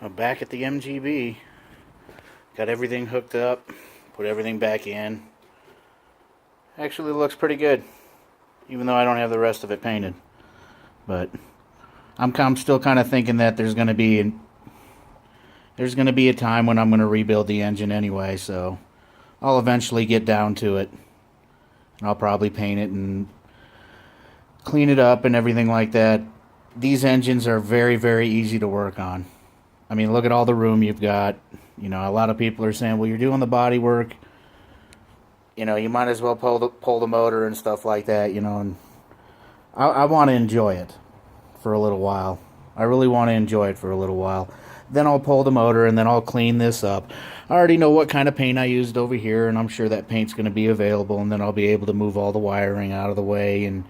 I'm back at the MGB. Got everything hooked up. Put everything back in. Actually looks pretty good. Even though I don't have the rest of it painted. But I'm still kind of thinking that there's going to be a time when I'm going to rebuild the engine anyway. So I'll eventually get down to it. And I'll probably paint it and clean it up and everything like that. These engines are very, very easy to work on. I mean, look at all the room you've got. You know, a lot of people are saying, well, you're doing the body work. You know, you might as well pull the motor and stuff like that, you know. And I want to enjoy it for a little while. I really want to enjoy it for a little while. Then I'll pull the motor and then I'll clean this up. I already know what kind of paint I used over here, and I'm sure that paint's going to be available, and then I'll be able to move all the wiring out of the way and,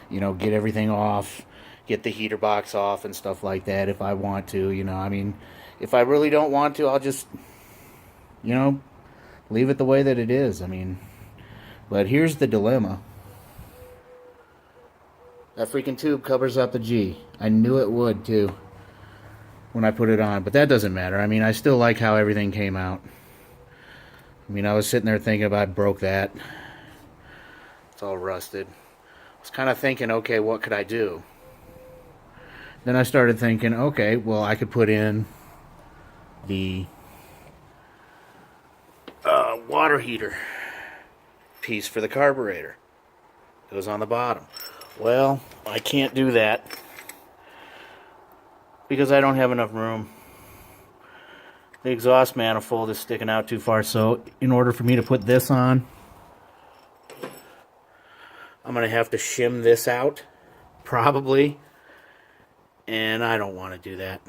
you know, get everything off, get the heater box off and stuff like that if I want to, you know. I mean, if I really don't want to, I'll just, you know, leave it the way that it is. I mean, but here's the dilemma. That freaking tube covers up the G. I knew it would too when I put it on, but that doesn't matter. I mean, I still like how everything came out. I mean, I was sitting there thinking if I broke that. It's all rusted. I was kind of thinking, okay, what could I do? Then I started thinking, okay, well, I could put in the water heater piece for the carburetor. It was on the bottom. Well, I can't do that because I don't have enough room. The exhaust manifold is sticking out too far, so in order for me to put this on, I'm going to have to shim this out, probably, and I don't want to do that.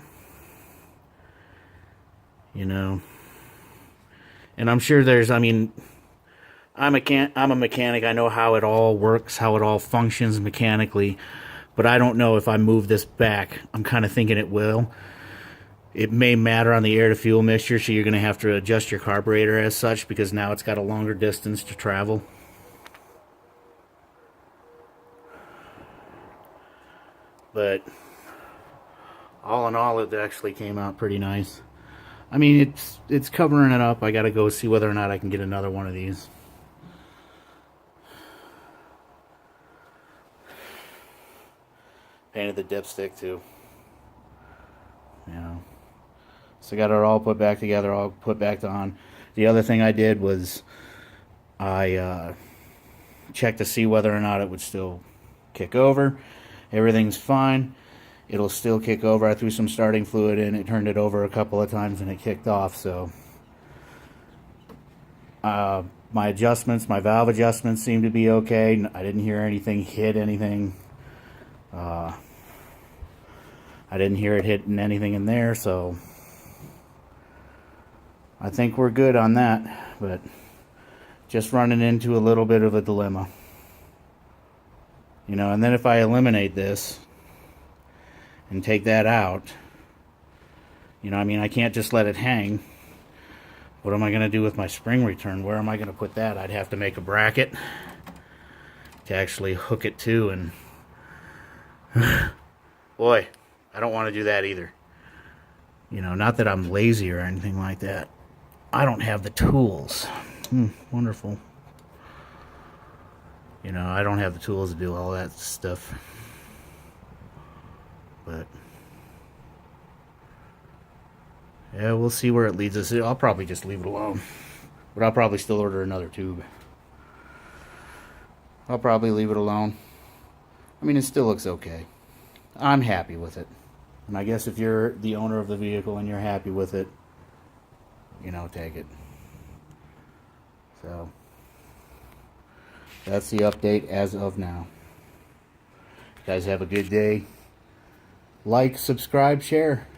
You know, and I'm sure there's, I mean, I'm a mechanic. I know how it all works, how it all functions mechanically, but I don't know if I move this back. I'm kind of thinking it will. It may matter on the air-to-fuel mixture, so you're going to have to adjust your carburetor as such, because now it's got a longer distance to travel. But all in all, it actually came out pretty nice. I mean, it's covering it up. I got to go see whether or not I can get another one of these. Painted the dipstick too. You know. So I got it all put back together, all put back on. The other thing I did was I checked to see whether or not it would still kick over. Everything's fine. It'll still kick over. I threw some starting fluid in. It turned it over a couple of times and it kicked off. So my adjustments, my valve adjustments seem to be okay. I didn't hear anything hit anything. I didn't hear it hitting anything in there, so I think we're good on that. But just running into a little bit of a dilemma. You know, and then if I eliminate this and take that out, you know, I mean, I can't just let it hang. What am I going to do with my spring return? Where am I going to put that? I'd have to make a bracket to actually hook it to, and boy, I don't want to do that either. You know, not that I'm lazy or anything like that. I don't have the tools. Wonderful. You know, I don't have the tools to do all that stuff. But yeah, we'll see where it leads us. I'll probably just leave it alone. But I'll probably still order another tube. I'll probably leave it alone. I mean, it still looks okay. I'm happy with it. And I guess if you're the owner of the vehicle and you're happy with it, you know, take it. So that's the update as of now. You guys have a good day. Like, subscribe, share.